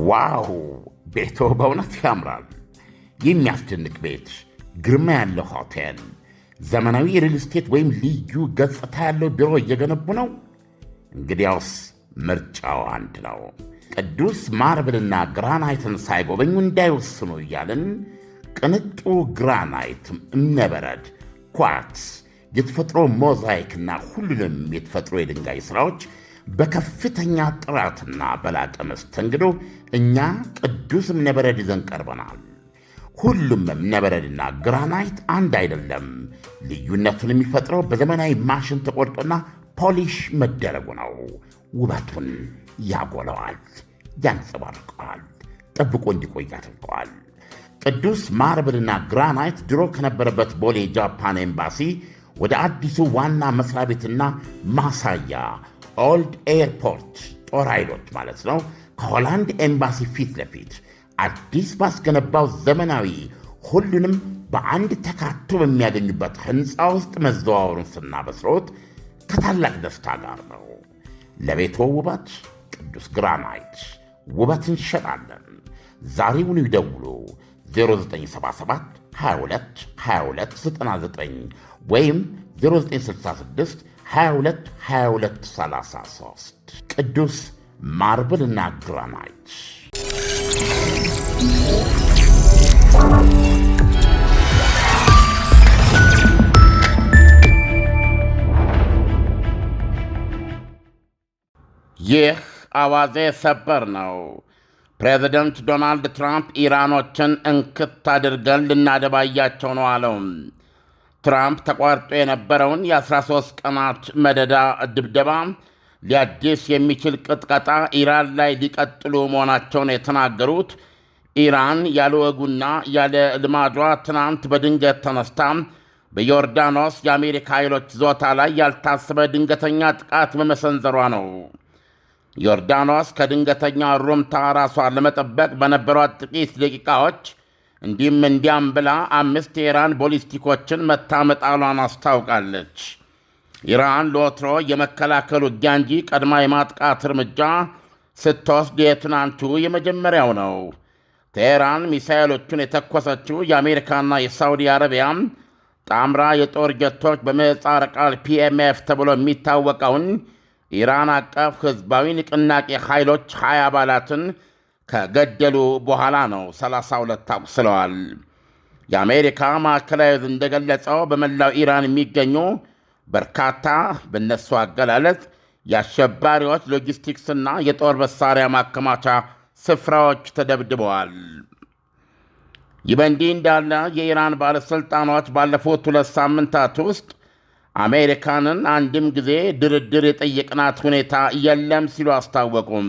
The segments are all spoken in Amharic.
ዋው! ቤቶ በእውነት ያምራል። የሚያስደንቅ ቤት፣ ግርማ ያለው ሆቴል፣ ዘመናዊ ሪል ስቴት ወይም ልዩ ገጽታ ያለው ቢሮ እየገነቡ ነው? እንግዲያውስ ምርጫው አንድ ነው። ቅዱስ ማርብልና ግራናይትን ሳይጎበኙ እንዳይወስኑ እያልን ቅንጡ ግራናይት፣ እምነበረድ፣ ኳርትስ፣ የተፈጥሮ ሞዛይክና ሁሉንም የተፈጥሮ የድንጋይ ሥራዎች በከፍተኛ ጥራትና በላቀ መስተንግዶ እኛ ቅዱስ እምነበረድ ይዘን ቀርበናል። ሁሉም እምነበረድና ግራናይት አንድ አይደለም። ልዩነቱን የሚፈጥረው በዘመናዊ ማሽን ተቆርጦና ፖሊሽ መደረጉ ነው። ውበቱን ያጎለዋል፣ ያንጸባርቀዋል፣ ጠብቆ እንዲቆይ ያደርገዋል። ቅዱስ ማርብልና ግራናይት ድሮ ከነበረበት ቦሌ ጃፓን ኤምባሲ ወደ አዲሱ ዋና መሥሪያ ቤትና ማሳያ ኦልድ ኤርፖርት ጦር ኃይሎች ማለት ነው ከሆላንድ ኤምባሲ ፊት ለፊት አዲስ ባስገነባው ዘመናዊ ሁሉንም በአንድ ተካቶ በሚያገኙበት ሕንፃ ውስጥ መዘዋወሩን ስናበስሮት ከታላቅ ደስታ ጋር ነው። ለቤቶ ውበት ቅዱስ ግራናይት ውበት እንሸጣለን። ዛሬውኑ ይደውሉ 0977 22 22 99 ወይም 0966 22 22 33 ቅዱስ ማርብልና ግራናይት። ይህ አዋዜ ሰበር ነው። ፕሬዚደንት ዶናልድ ትራምፕ ኢራኖችን እንክት አድርገን ልናደባያቸው ነው አለው። ትራምፕ ተቋርጦ የነበረውን የ13 ቀናት መደዳ ድብደባ ሊያድስ የሚችል ቅጥቀጣ ኢራን ላይ ሊቀጥሉ መሆናቸውን የተናገሩት ኢራን ያለ ወጉና ያለ ልማዷ ትናንት በድንገት ተነስታ በዮርዳኖስ የአሜሪካ ኃይሎች ዞታ ላይ ያልታሰበ ድንገተኛ ጥቃት በመሰንዘሯ ነው። ዮርዳኖስ ከድንገተኛ ሩምታ ራሷን ለመጠበቅ በነበሯት ጥቂት ደቂቃዎች እንዲህም እንዲያም ብላ 5 የኢራን ቦሊስቲኮችን መታመጣሏን አስታውቃለች። ኢራን ለወትሮ የመከላከል ውጊያ እንጂ ቀድማ የማጥቃት እርምጃ ስትወስድ የትናንቱ የመጀመሪያው ነው። ቴህራን ሚሳኤሎቹን የተኮሰችው የአሜሪካና የሳውዲ አረቢያ ጣምራ የጦር ጀቶች በምህጻረ ቃል ፒኤምኤፍ ተብሎ የሚታወቀውን ኢራን አቀፍ ሕዝባዊ ንቅናቄ ኃይሎች 20 አባላትን ከገደሉ በኋላ ነው። 32 አቁስለዋል። የአሜሪካ ማዕከላዊ ዕዝ እንደገለጸው በመላው ኢራን የሚገኙ በርካታ በነሱ አገላለጽ የአሸባሪዎች ሎጂስቲክስና የጦር መሳሪያ ማከማቻ ስፍራዎች ተደብድበዋል። ይህ በእንዲህ እንዳለ የኢራን ባለሥልጣኖች ባለፉት 2 ሳምንታት ውስጥ አሜሪካንን አንድም ጊዜ ድርድር የጠየቅናት ሁኔታ የለም ሲሉ አስታወቁም።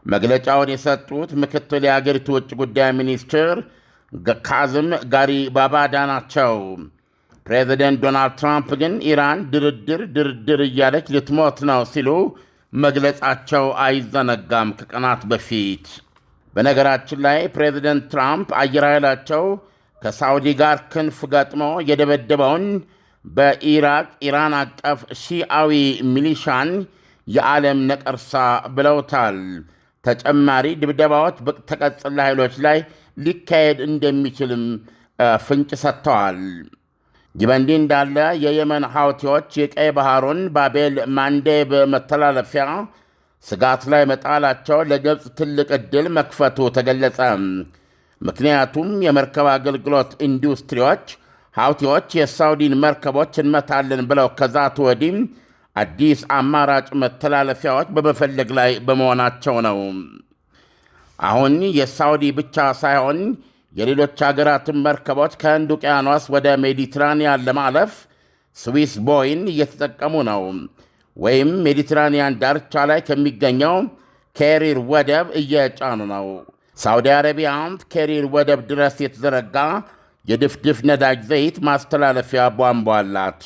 መግለጫውን የሰጡት ምክትል የአገሪቱ ውጭ ጉዳይ ሚኒስትር ካዝም ጋሪባባዳ ናቸው። ፕሬዚደንት ዶናልድ ትራምፕ ግን ኢራን ድርድር እያለች ልትሞት ነው ሲሉ መግለጻቸው አይዘነጋም ከቀናት በፊት። በነገራችን ላይ ፕሬዚደንት ትራምፕ አየር ኃይላቸው ከሳውዲ ጋር ክንፍ ገጥሞ የደበደበውን በኢራቅ ኢራን አቀፍ ሺአዊ ሚሊሻን የዓለም ነቀርሳ ብለውታል። ተጨማሪ ድብደባዎች በተቀጽላ ኃይሎች ላይ ሊካሄድ እንደሚችልም ፍንጭ ሰጥተዋል። ይህ በእንዲህ እንዳለ የየመን ሐውቲዎች የቀይ ባሕሩን ባቤል ማንዴብ መተላለፊያ ስጋት ላይ መጣላቸው ለግብፅ ትልቅ ዕድል መክፈቱ ተገለጸ። ምክንያቱም የመርከብ አገልግሎት ኢንዱስትሪዎች ሐውቲዎች የሳውዲን መርከቦች እንመታለን ብለው ከዛቱ ወዲህ አዲስ አማራጭ መተላለፊያዎች በመፈለግ ላይ በመሆናቸው ነው። አሁን የሳውዲ ብቻ ሳይሆን የሌሎች አገራትን መርከቦች ከህንድ ውቅያኖስ ወደ ሜዲትራንያን ለማለፍ ስዊስ ቦይን እየተጠቀሙ ነው፣ ወይም ሜዲትራንያን ዳርቻ ላይ ከሚገኘው ኬሪር ወደብ እየጫኑ ነው። ሳውዲ አረቢያ ኬሪር ወደብ ድረስ የተዘረጋ የድፍድፍ ነዳጅ ዘይት ማስተላለፊያ ቧንቧ አላት።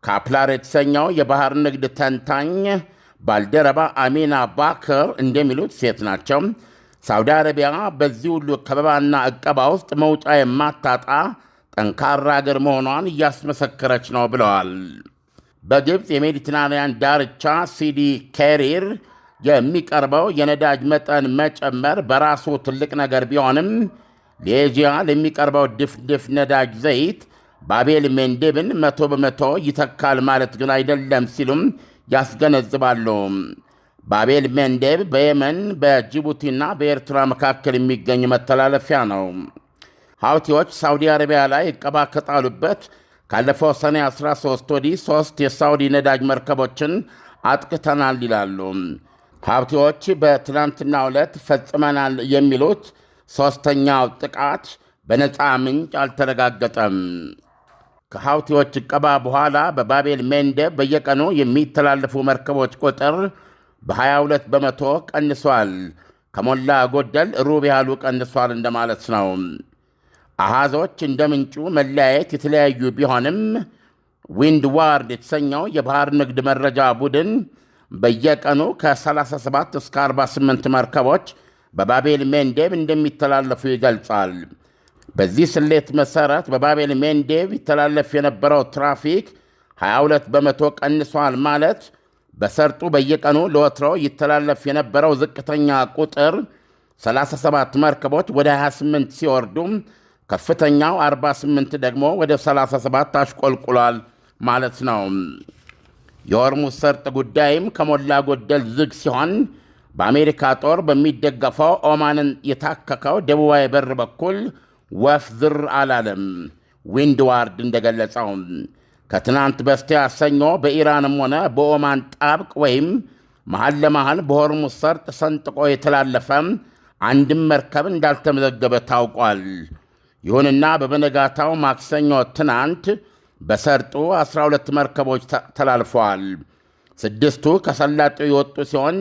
ካፕላር የተሰኘው የባሕር ንግድ ተንታኝ ባልደረባ አሚና ባክር እንደሚሉት ሴት ናቸው። ሳውዲ አረቢያ በዚህ ሁሉ ከበባና ዕቀባ ውስጥ መውጫ የማታጣ ጠንካራ አገር መሆኗን እያስመሰከረች ነው ብለዋል። በግብፅ የሜዲትራንያን ዳርቻ ሲዲ ኬሪር የሚቀርበው የነዳጅ መጠን መጨመር በራሱ ትልቅ ነገር ቢሆንም ለኤዥያ ለሚቀርበው ድፍድፍ ነዳጅ ዘይት ባቤል ሜንዴብን 100% ይተካል ማለት ግን አይደለም ሲሉም ያስገነዝባሉ። ባቤል ሜንዴብ በየመን በጅቡቲና በኤርትራ መካከል የሚገኝ መተላለፊያ ነው። ሐውቲዎች ሳውዲ አረቢያ ላይ ዕቀባ ከጣሉበት ካለፈው ሰኔ 13 ወዲህ 3 የሳውዲ ነዳጅ መርከቦችን አጥቅተናል ይላሉ። ሐውቲዎች በትናንትናው ዕለት ፈጽመናል የሚሉት ሦስተኛው ጥቃት በነፃ ምንጭ አልተረጋገጠም። ከሐውቲዎች ዕቀባ በኋላ በባቤል ሜንዴብ በየቀኑ የሚተላለፉ መርከቦች ቁጥር በ22% ቀንሷል። ከሞላ ጎደል ሩብ ያህሉ ቀንሷል እንደማለት ነው። አሃዞች እንደ ምንጩ መለያየት የተለያዩ ቢሆንም ዊንድ ዋርድ የተሰኘው የባህር ንግድ መረጃ ቡድን በየቀኑ ከ37 እስከ 48 መርከቦች በባቤል ሜንዴብ እንደሚተላለፉ ይገልጻል። በዚህ ስሌት መሠረት በባቤል ሜንዴብ ይተላለፍ የነበረው ትራፊክ 22% ቀንሷል ማለት በሰርጡ በየቀኑ ለወትሮ ይተላለፍ የነበረው ዝቅተኛ ቁጥር 37 መርከቦች ወደ 28 ሲወርዱ ከፍተኛው 48 ደግሞ ወደ 37 አሽቆልቁሏል ማለት ነው። የሆርሙዝ ሰርጥ ጉዳይም ከሞላ ጎደል ዝግ ሲሆን በአሜሪካ ጦር በሚደገፈው ኦማንን የታከከው ደቡባዊ በር በኩል ወፍ ዝር አላለም። ዊንድ ዋርድ እንደገለጸው ከትናንት በስቲያ ሰኞ በኢራንም ሆነ በኦማን ጣብቅ ወይም መሃል ለመሃል በሆርሙዝ ሰርጥ ሰንጥቆ የተላለፈ አንድም መርከብ እንዳልተመዘገበ ታውቋል። ይሁንና በበነጋታው ማክሰኞ ትናንት በሰርጡ 12 መርከቦች ተላልፈዋል። 6ቱ ከሰላጤው የወጡ ሲሆን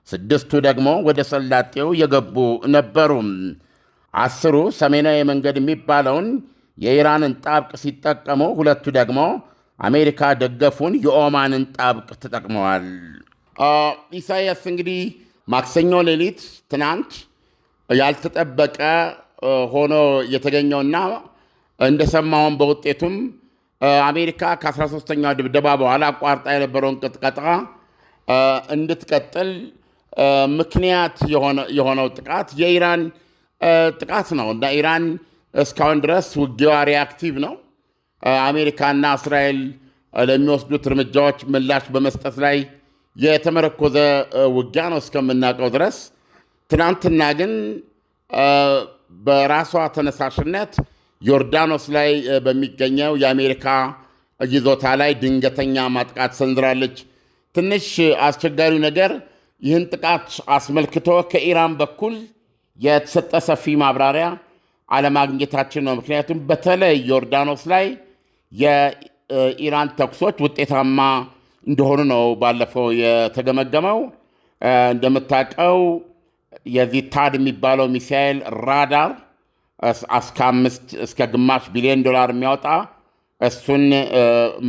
6ቱ ደግሞ ወደ ሰላጤው የገቡ ነበሩ። 10ሩ ሰሜናዊ መንገድ የሚባለውን የኢራንን ጣብቅ ሲጠቀሙ፣ 2ቱ ደግሞ አሜሪካ ደገፉን የኦማንን ጣብቅ ተጠቅመዋል። ኢሳያስ እንግዲህ ማክሰኞ ሌሊት ትናንት ያልተጠበቀ ሆኖ የተገኘውና እንደሰማውን በውጤቱም አሜሪካ ከ13ኛው ድብደባ በኋላ አቋርጣ የነበረውን ቅጥቀጣ እንድትቀጥል ምክንያት የሆነው ጥቃት የኢራን ጥቃት ነው እና ኢራን እስካሁን ድረስ ውጊያዋ ሪአክቲቭ ነው። አሜሪካና እስራኤል ለሚወስዱት እርምጃዎች ምላሽ በመስጠት ላይ የተመረኮዘ ውጊያ ነው እስከምናውቀው ድረስ። ትናንትና ግን በራሷ ተነሳሽነት ዮርዳኖስ ላይ በሚገኘው የአሜሪካ ይዞታ ላይ ድንገተኛ ማጥቃት ሰንዝራለች። ትንሽ አስቸጋሪው ነገር ይህን ጥቃት አስመልክቶ ከኢራን በኩል የተሰጠ ሰፊ ማብራሪያ አለማግኘታችን ነው። ምክንያቱም በተለይ ዮርዳኖስ ላይ የኢራን ተኩሶች ውጤታማ እንደሆኑ ነው ባለፈው የተገመገመው። እንደምታውቀው የዚህ ታድ የሚባለው ሚሳኤል ራዳር እስከ ግማሽ ቢሊዮን ዶላር የሚያወጣ እሱን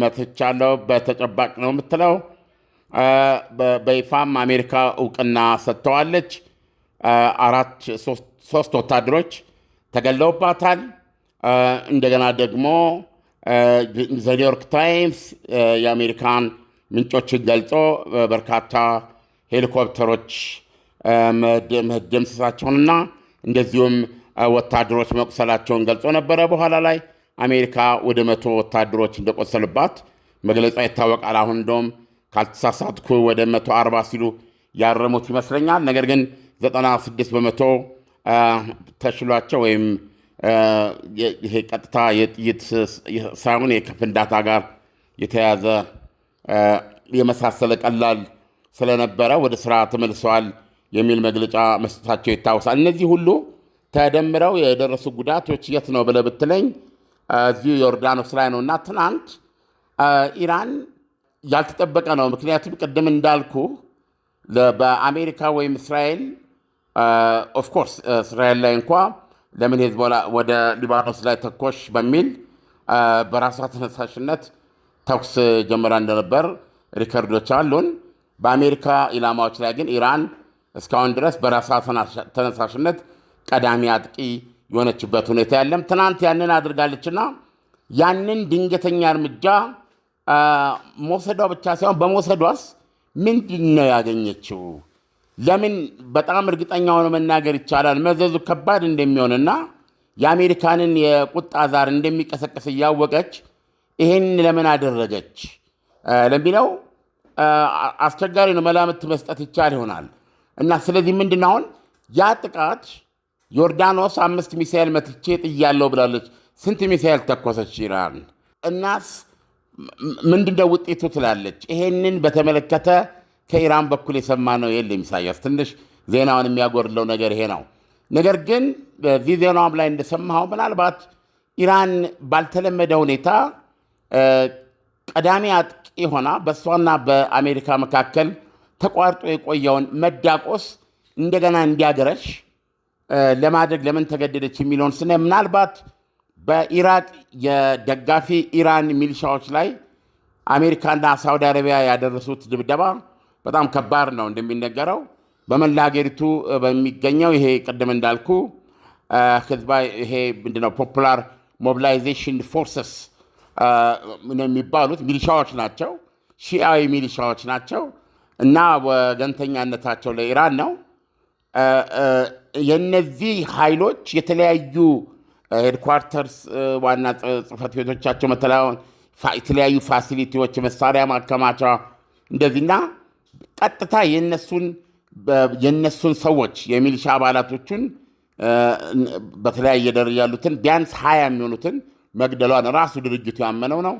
መትቻለሁ በተጨባጭ ነው የምትለው። በይፋም አሜሪካ እውቅና ሰጥተዋለች። 3 ወታደሮች ተገለውባታል። እንደገና ደግሞ ዘኒውዮርክ ታይምስ የአሜሪካን ምንጮችን ገልጾ በርካታ ሄሊኮፕተሮች መደምሰሳቸውንና እንደዚሁም ወታደሮች መቁሰላቸውን ገልጾ ነበረ። በኋላ ላይ አሜሪካ ወደ 100 ወታደሮች እንደቆሰሉባት መግለጿ ይታወቃል። አሁን እንደውም ካልተሳሳትኩ ወደ 140 ሲሉ ያረሙት ይመስለኛል። ነገር ግን 96% ተሽሏቸው ወይም ይሄ ቀጥታ የጥይት ሳይሆን ከፍንዳታ ጋር የተያዘ የመሳሰለ ቀላል ስለነበረ ወደ ሥራ ተመልሰዋል የሚል መግለጫ መስጠታቸው ይታወሳል። እነዚህ ሁሉ ተደምረው የደረሱ ጉዳቶች የት ነው ብለህ ብትለኝ እዚሁ ዮርዳኖስ ላይ ነው እና ትናንት ኢራን ያልተጠበቀ ነው። ምክንያቱም ቅድም እንዳልኩ በአሜሪካ ወይም እስራኤል ኦፍኮርስ እስራኤል ላይ እንኳ ለምን ሄዝቦላ ወደ ሊባኖስ ላይ ተኮሽ በሚል በራሷ ተነሳሽነት ተኩስ ጀምራ እንደነበር ሪከርዶች አሉን። በአሜሪካ ኢላማዎች ላይ ግን ኢራን እስካሁን ድረስ በራሷ ተነሳሽነት ቀዳሚ አጥቂ የሆነችበት ሁኔታ የለም። ትናንት ያንን አድርጋለችና ያንን ድንገተኛ እርምጃ መውሰዷ ብቻ ሳይሆን በመውሰዷስ ምንድን ነው ያገኘችው? ለምን በጣም እርግጠኛ ሆኖ መናገር ይቻላል መዘዙ ከባድ እንደሚሆንና የአሜሪካንን የቁጣ ዛር እንደሚቀሰቅስ እያወቀች ይሄን ለምን አደረገች ለሚለው አስቸጋሪ ነው። መላምት መስጠት ይቻል ይሆናል። እና ስለዚህ ምንድነው አሁን ያ ጥቃት ዮርዳኖስ 5 ሚሳኤል መትቼ ጥያለሁ ብላለች። ስንት ሚሳኤል ተኮሰች ኢራን? እናስ ምንድነው ውጤቱ ትላለች? ይሄንን በተመለከተ ከኢራን በኩል የሰማነው የለም። ኢሳያስ ትንሽ ዜናውን የሚያጎርለው ነገር ይሄ ነው። ነገር ግን በዚህ ዜናውም ላይ እንደሰማኸው ምናልባት ኢራን ባልተለመደ ሁኔታ ቀዳሚ አጥቂ ሆና በእሷና በአሜሪካ መካከል ተቋርጦ የቆየውን መዳቆስ እንደገና እንዲያገረሽ ለማድረግ ለምን ተገደደች የሚለውን ስናይ ምናልባት በኢራቅ የደጋፊ ኢራን ሚሊሻዎች ላይ አሜሪካና ሳውዲ አረቢያ ያደረሱት ድብደባ በጣም ከባድ ነው። እንደሚነገረው በመላ ሀገሪቱ በሚገኘው ይሄ ቅድም እንዳልኩ ህዝባዊ ይሄ ምንድነው ፖፑላር ሞቢላይዜሽን ፎርስስ የሚባሉት ሚሊሻዎች ናቸው። ሺአዊ ሚሊሻዎች ናቸው እና ወገንተኛነታቸው ለኢራን ነው። የነዚህ ኃይሎች የተለያዩ ሄድኳርተርስ ዋና ጽህፈት ቤቶቻቸው የተለያዩ ፋሲሊቲዎች፣ መሳሪያ ማከማቻ እንደዚህና ቀጥታ የነሱን ሰዎች የሚሊሻ አባላቶቹን በተለያየ ደረጃ ያሉትን ቢያንስ 20 የሚሆኑትን መግደሏን ራሱ ድርጅቱ ያመነው ነው።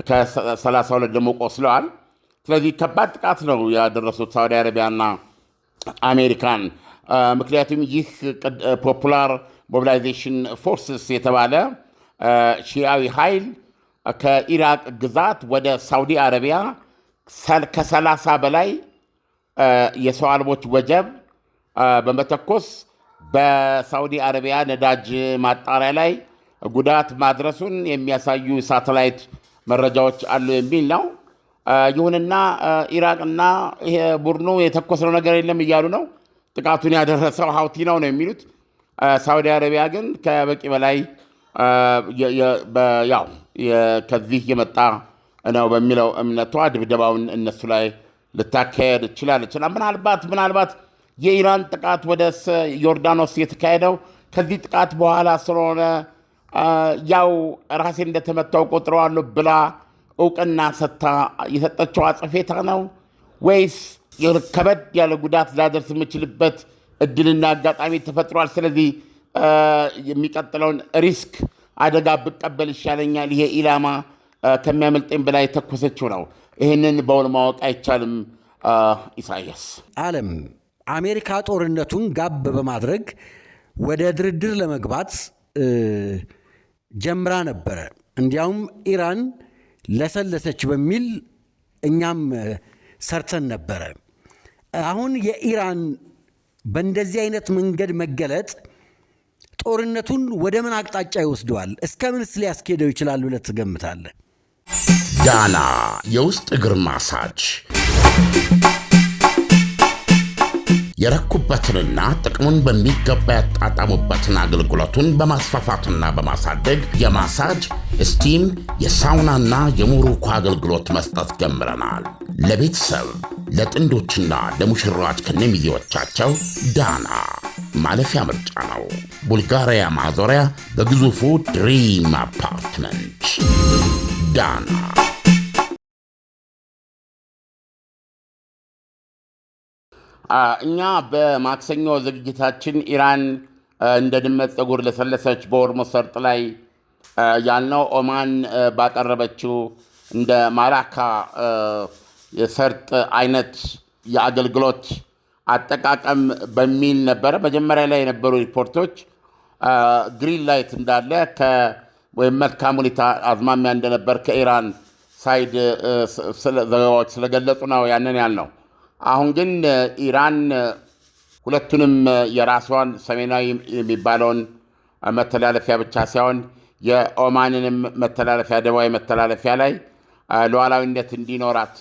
ከ32 ደግሞ ቆስለዋል። ስለዚህ ከባድ ጥቃት ነው ያደረሱት ሳውዲ አረቢያና አሜሪካን። ምክንያቱም ይህ ፖፑላር ሞቢላይዜሽን ፎርስስ የተባለ ሺዓዊ ኃይል ከኢራቅ ግዛት ወደ ሳውዲ አረቢያ ከ30 በላይ የሰው አልቦች ወጀብ በመተኮስ በሳውዲ አረቢያ ነዳጅ ማጣሪያ ላይ ጉዳት ማድረሱን የሚያሳዩ ሳተላይት መረጃዎች አሉ የሚል ነው። ይሁንና ኢራቅና ይሄ ቡድኑ የተኮሰው ነገር የለም እያሉ ነው። ጥቃቱን ያደረሰው ሀውቲ ነው የሚሉት። ሳውዲ አረቢያ ግን ከበቂ በላይ ያው ከዚህ የመጣ ነው በሚለው እምነቷ ድብደባውን እነሱ ላይ ልታካሄድ ይችላለች። ምናልባት የኢራን ጥቃት ወደ ዮርዳኖስ የተካሄደው ከዚህ ጥቃት በኋላ ስለሆነ ያው ራሴ እንደተመታው ቆጥረዋለሁ ብላ እውቅና የሰጠችው አጸፌታ ነው ወይስ ከበድ ያለ ጉዳት ላደርስ የምችልበት እድልና አጋጣሚ ተፈጥሯል፣ ስለዚህ የሚቀጥለውን ሪስክ አደጋ ብቀበል ይሻለኛል፣ ይሄ ኢላማ ከሚያመልጠኝ በላይ የተኮሰችው ነው? ይህንን በውል ማወቅ አይቻልም። ኢሳያስ ዓለም አሜሪካ ጦርነቱን ጋብ በማድረግ ወደ ድርድር ለመግባት ጀምራ ነበረ። እንዲያውም ኢራን ለሰለሰች በሚል እኛም ሰርተን ነበረ። አሁን የኢራን በእንደዚህ አይነት መንገድ መገለጥ ጦርነቱን ወደ ምን አቅጣጫ ይወስደዋል? እስከ ምንስ ሊያስኬደው ይችላል ብለህ ትገምታለህ? ዳና የውስጥ እግር ማሳጅ የረኩበትንና ጥቅሙን በሚገባ ያጣጣሙበትን አገልግሎቱን በማስፋፋትና በማሳደግ የማሳጅ ስቲም፣ የሳውናና የሞሮኮ አገልግሎት መስጠት ጀምረናል። ለቤተሰብ ለጥንዶችና ለሙሽራዎች ከነሚዜዎቻቸው ዳና ማለፊያ ምርጫ ነው። ቡልጋሪያ ማዞሪያ በግዙፉ ድሪም አፓርትመንት ዳና። እኛ በማክሰኞ ዝግጅታችን ኢራን እንደ ድመት ፀጉር ለሰለሰች በሆርሙዝ ሰርጥ ላይ ያልነው ኦማን ባቀረበችው እንደ ማላካ የሰርጥ አይነት የአገልግሎት አጠቃቀም በሚል ነበረ። መጀመሪያ ላይ የነበሩ ሪፖርቶች ግሪን ላይት እንዳለ ወይም መልካም ሁኔታ አዝማሚያ እንደነበር ከኢራን ሳይድ ዘገባዎች ስለገለጹ ነው ያንን ያልነው። አሁን ግን ኢራን ሁለቱንም የራሷን ሰሜናዊ የሚባለውን መተላለፊያ ብቻ ሳይሆን የኦማንንም መተላለፊያ ደቡባዊ መተላለፊያ ላይ ሉዓላዊነት እንዲኖራት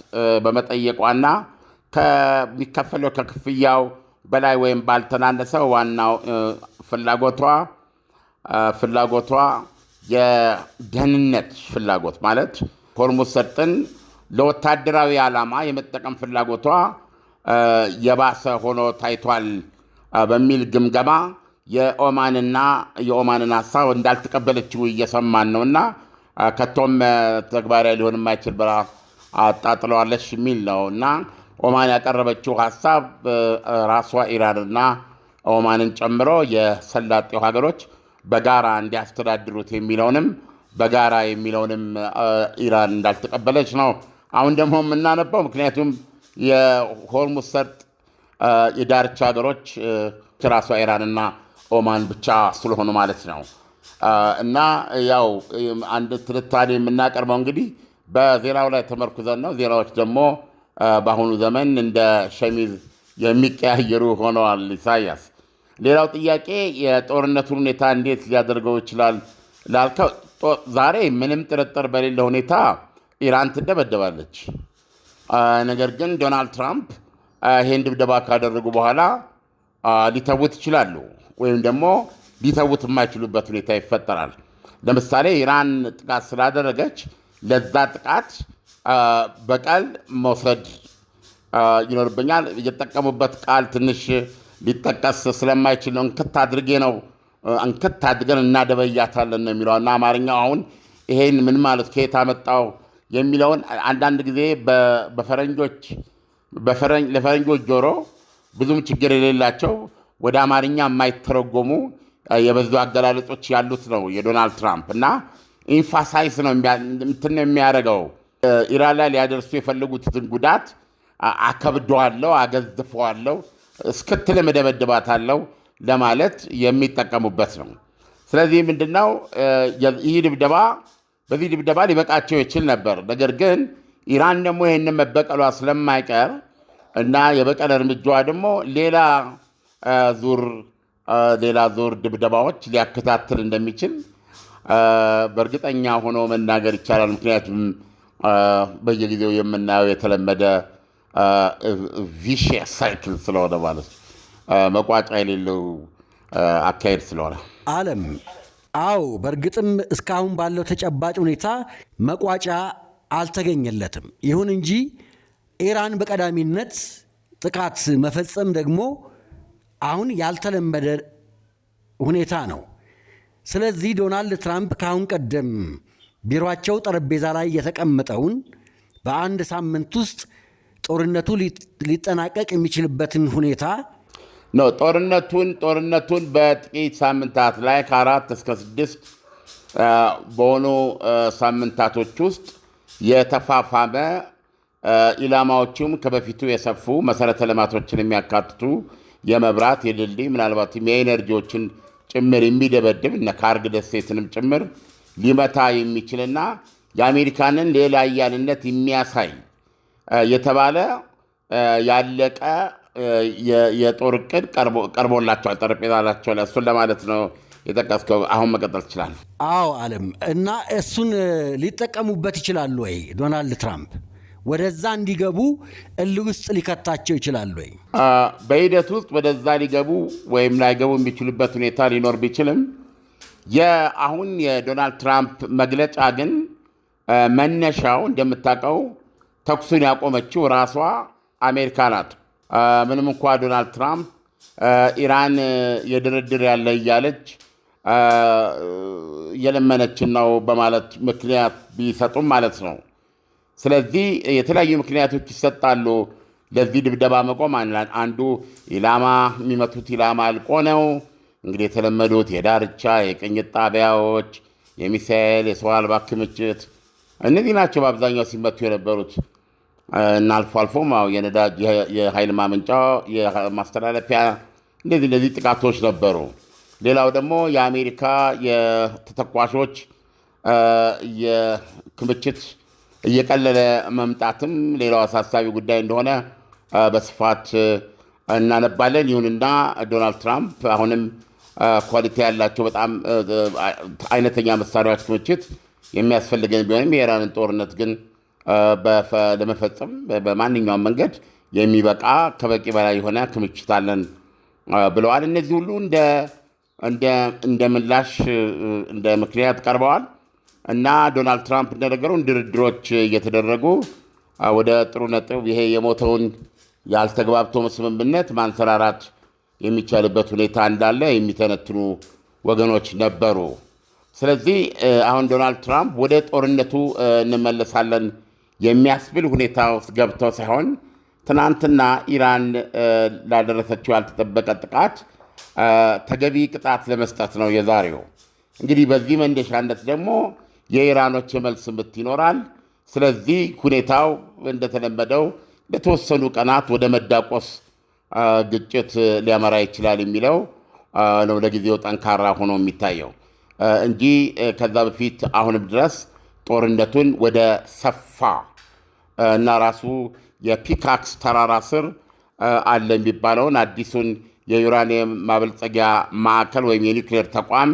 በመጠየቋና ከሚከፈለው ከክፍያው በላይ ወይም ባልተናነሰው ዋናው ፍላጎቷ የደህንነት ፍላጎት ማለት ሆርሙዝ ሰርጥን ለወታደራዊ ዓላማ የመጠቀም ፍላጎቷ የባሰ ሆኖ ታይቷል በሚል ግምገማ የኦማንን ሀሳብ እንዳልተቀበለችው እየሰማን ነውና ከቶም ተግባራዊ ሊሆን የማይችል ብላ አጣጥለዋለች የሚል ነው እና ኦማን ያቀረበችው ሀሳብ ራሷ ኢራንና ኦማንን ጨምሮ የሰላጤው ሀገሮች በጋራ እንዲያስተዳድሩት የሚለውንም ኢራን እንዳልተቀበለች ነው አሁን ደግሞ የምናነባው። ምክንያቱም የሆርሙዝ ሰርጥ የዳርቻ ሀገሮች ራሷ ኢራንና ኦማን ብቻ ስለሆኑ ማለት ነው። እና ያው አንድ ትንታኔ የምናቀርበው እንግዲህ በዜናው ላይ ተመርኩዘን ነው። ዜናዎች ደግሞ በአሁኑ ዘመን እንደ ሸሚዝ የሚቀያየሩ ሆነዋል። ኢሳያስ፣ ሌላው ጥያቄ የጦርነቱን ሁኔታ እንዴት ሊያደርገው ይችላል ላልከው፣ ዛሬ ምንም ጥርጥር በሌለ ሁኔታ ኢራን ትደበደባለች። ነገር ግን ዶናልድ ትራምፕ ይህን ድብደባ ካደረጉ በኋላ ሊተውት ይችላሉ፣ ወይም ደግሞ ሊተውት የማይችሉበት ሁኔታ ይፈጠራል። ለምሳሌ ኢራን ጥቃት ስላደረገች ለዛ ጥቃት በቀል መውሰድ ይኖርብኛል። የተጠቀሙበት ቃል ትንሽ ሊጠቀስ ስለማይችል ነው። እንክት አድርገን እናደበያታለን ነው የሚለው እና አማርኛው አሁን ይሄን ምን ማለት ከየት አመጣው የሚለውን አንዳንድ ጊዜ ለፈረንጆች ጆሮ ብዙም ችግር የሌላቸው ወደ አማርኛ የማይተረጎሙ የበዙ አገላለጾች ያሉት ነው የዶናልድ ትራምፕ እና ኢንፋሳይስ ነው እንትን የሚያደርገው ኢራን ላይ ሊያደርሱ የፈለጉትን ጉዳት አከብደዋለሁ፣ አገዝፈዋለሁ፣ እስክትል መደበድባታለሁ ለማለት የሚጠቀሙበት ነው። ስለዚህ ምንድነው በዚህ ድብደባ ሊበቃቸው ይችል ነበር። ነገር ግን ኢራን ደግሞ ይህንን መበቀሏ ስለማይቀር እና የበቀል እርምጃዋ ደግሞ ሌላ ዙር ድብደባዎች ሊያከታትል እንደሚችል በእርግጠኛ ሆኖ መናገር ይቻላል። ምክንያቱም በየጊዜው የምናየው የተለመደ ቪሺየስ ሳይክል ስለሆነ ማለት መቋጫ የሌለው አካሄድ ስለሆነ ዓለም አዎ፣ በእርግጥም እስካሁን ባለው ተጨባጭ ሁኔታ መቋጫ አልተገኘለትም። ይሁን እንጂ ኢራን በቀዳሚነት ጥቃት መፈጸም ደግሞ አሁን ያልተለመደ ሁኔታ ነው። ስለዚህ ዶናልድ ትራምፕ ከአሁን ቀደም ቢሮአቸው ጠረጴዛ ላይ የተቀመጠውን በአንድ ሳምንት ውስጥ ጦርነቱ ሊጠናቀቅ የሚችልበትን ሁኔታ ነው። ጦርነቱን በጥቂት ሳምንታት ላይ ከ4 እስከ 6 በሆኑ ሳምንታቶች ውስጥ የተፋፋመ ኢላማዎቹም ከበፊቱ የሰፉ መሰረተ ልማቶችን የሚያካትቱ የመብራት፣ የድልድይ፣ ምናልባትም የኤነርጂዎችን ጭምር የሚደበድብ እነ ካርግ ደሴትንም ጭምር ሊመታ የሚችልና የአሜሪካንን ሌላ ኃያልነት የሚያሳይ የተባለ ያለቀ የጦር ዕቅድ ቀርቦላቸዋል፣ ጠረጴዛ ላቸው ላይ። እሱን ለማለት ነው የጠቀስከው። አሁን መቀጠል ትችላለህ። አዎ ዓለም፣ እና እሱን ሊጠቀሙበት ይችላሉ ወይ? ዶናልድ ትራምፕ ወደዛ እንዲገቡ እልህ ውስጥ ሊከታቸው ይችላሉ ወይ? በሂደት ውስጥ ወደዛ ሊገቡ ወይም ላይገቡ የሚችሉበት ሁኔታ ሊኖር ቢችልም አሁን የዶናልድ ትራምፕ መግለጫ ግን መነሻው እንደምታውቀው ተኩሱን ያቆመችው ራሷ አሜሪካ ናት። ምንም እንኳ ዶናልድ ትራምፕ ኢራን የድርድር ያለ እያለች እየለመነችን ነው በማለት ምክንያት ቢሰጡም ማለት ነው። ስለዚህ የተለያዩ ምክንያቶች ይሰጣሉ ለዚህ ድብደባ መቆም። አንዱ የሚመቱት ኢላማ አልቆ ነው። እንግዲህ የተለመዱት የዳርቻ የቅኝት ጣቢያዎች፣ የሚሳኤል የሰው አልባ ክምችት፣ እነዚህ ናቸው በአብዛኛው ሲመቱ የነበሩት እና አልፎ አልፎም የነዳጅ የኃይል ማመንጫ የማስተላለፊያ እንደዚህ ጥቃቶች ነበሩ። ሌላው ደግሞ የአሜሪካ የተተኳሾች የክምችት እየቀለለ መምጣትም ሌላው አሳሳቢ ጉዳይ እንደሆነ በስፋት እናነባለን። ይሁንና ዶናልድ ትራምፕ አሁንም ኳሊቲ ያላቸው በጣም አይነተኛ መሳሪያዎች ክምችት የሚያስፈልገን ቢሆንም የኢራንን ጦርነት ግን ለመፈጸም በማንኛውም መንገድ የሚበቃ ከበቂ በላይ የሆነ ክምችት አለን ብለዋል። እነዚህ ሁሉ እንደ ምላሽ እንደ ምክንያት ቀርበዋል እና ዶናልድ ትራምፕ እንደነገሩን ድርድሮች እየተደረጉ ወደ ጥሩ ነጥብ ይሄ የሞተውን ያልተግባብቶ ስምምነት ማንሰራራት የሚቻልበት ሁኔታ እንዳለ የሚተነትኑ ወገኖች ነበሩ። ስለዚህ አሁን ዶናልድ ትራምፕ ወደ ጦርነቱ እንመለሳለን የሚያስብል ሁኔታ ውስጥ ገብተው ሳይሆን ትናንትና ኢራን ላደረሰችው ያልተጠበቀ ጥቃት ተገቢ ቅጣት ለመስጠት ነው የዛሬው። እንግዲህ በዚህ መነሻነት ደግሞ የኢራኖች የመልስ ምት ይኖራል። ስለዚህ ሁኔታው እንደተለመደው ለተወሰኑ ቀናት ወደ መዳቆስ ግጭት ሊያመራ ይችላል የሚለው ነው ለጊዜው ጠንካራ ሆኖ የሚታየው እንጂ ከዛ በፊት አሁንም ድረስ ጦርነቱን ወደ ሰፋ እና ራሱ የፒካክስ ተራራ ስር አለ የሚባለውን አዲሱን የዩራኒየም ማበልጸጊያ ማዕከል ወይም የኒውክሌር ተቋም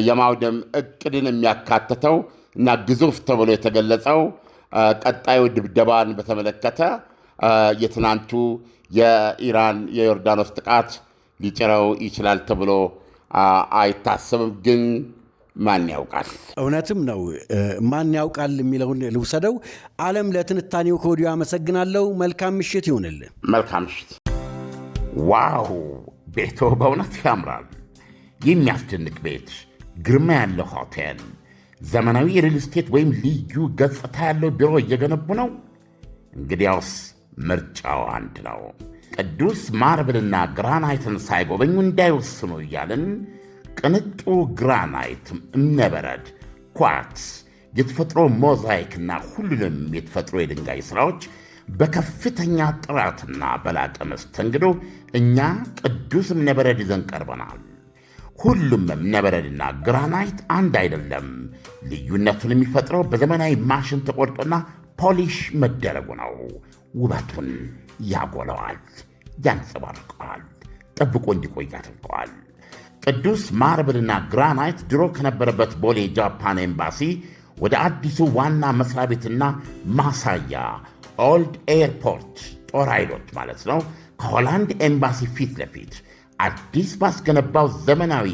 የማውደም እቅድን የሚያካትተው እና ግዙፍ ተብሎ የተገለጸው ቀጣዩ ድብደባን በተመለከተ የትናንቱ የዮርዳኖስ ጥቃት ሊጭረው ይችላል ተብሎ አይታሰብም። ግን ማን ያውቃል? እውነትም ነው። ማን ያውቃል የሚለውን ልውሰደው። ዓለም ለትንታኔው ከወዲሁ አመሰግናለሁ። መልካም ምሽት ይሁንልን። መልካም ምሽት። ዋው! ቤቶ በእውነት ያምራል። የሚያስደንቅ ቤት፣ ግርማ ያለው ሆቴል፣ ዘመናዊ የሪል ስቴት ወይም ልዩ ገጽታ ያለው ቢሮ እየገነቡ ነው። እንግዲያውስ ምርጫው አንድ ነው። ቅዱስ ማርብልና ግራናይትን ሳይጎበኙ እንዳይወስኑ እያልን ቅንጡ ግራናይት፣ እምነበረድ፣ ኳርትስ፣ የተፈጥሮ ሞዛይክና ሁሉንም የተፈጥሮ የድንጋይ ሥራዎች በከፍተኛ ጥራትና በላቀ መስተንግዶ እኛ ቅዱስ እምነበረድ ይዘን ቀርበናል። ሁሉም እምነበረድና ግራናይት አንድ አይደለም። ልዩነቱን የሚፈጥረው በዘመናዊ ማሽን ተቆርጦና ፖሊሽ መደረጉ ነው። ውበቱን ያጎለዋል፣ ያንጸባርቀዋል፣ ጠብቆ እንዲቆይ ያደርገዋል። ቅዱስ ማርብልና ግራናይት ድሮ ከነበረበት ቦሌ ጃፓን ኤምባሲ ወደ አዲሱ ዋና መስሪያ ቤትና ማሳያ ኦልድ ኤርፖርት ጦር ኃይሎች ማለት ነው ከሆላንድ ኤምባሲ ፊት ለፊት አዲስ ባስገነባው ዘመናዊ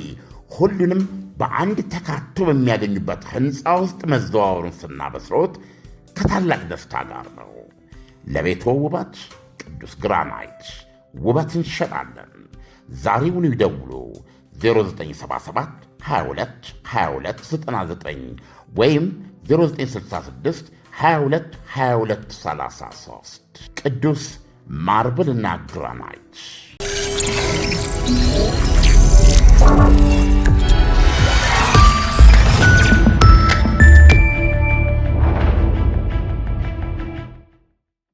ሁሉንም በአንድ ተካቶ በሚያገኙበት ሕንፃ ውስጥ መዘዋወሩን ስናበስሮት ከታላቅ ደስታ ጋር ነው። ለቤቶ ውበት ቅዱስ ግራናይት ውበት እንሸጣለን። ዛሬውኑ ይደውሉ 0977 22 22 99 ወይም 0966 22 22 33 ቅዱስ ማርብልና ግራናይት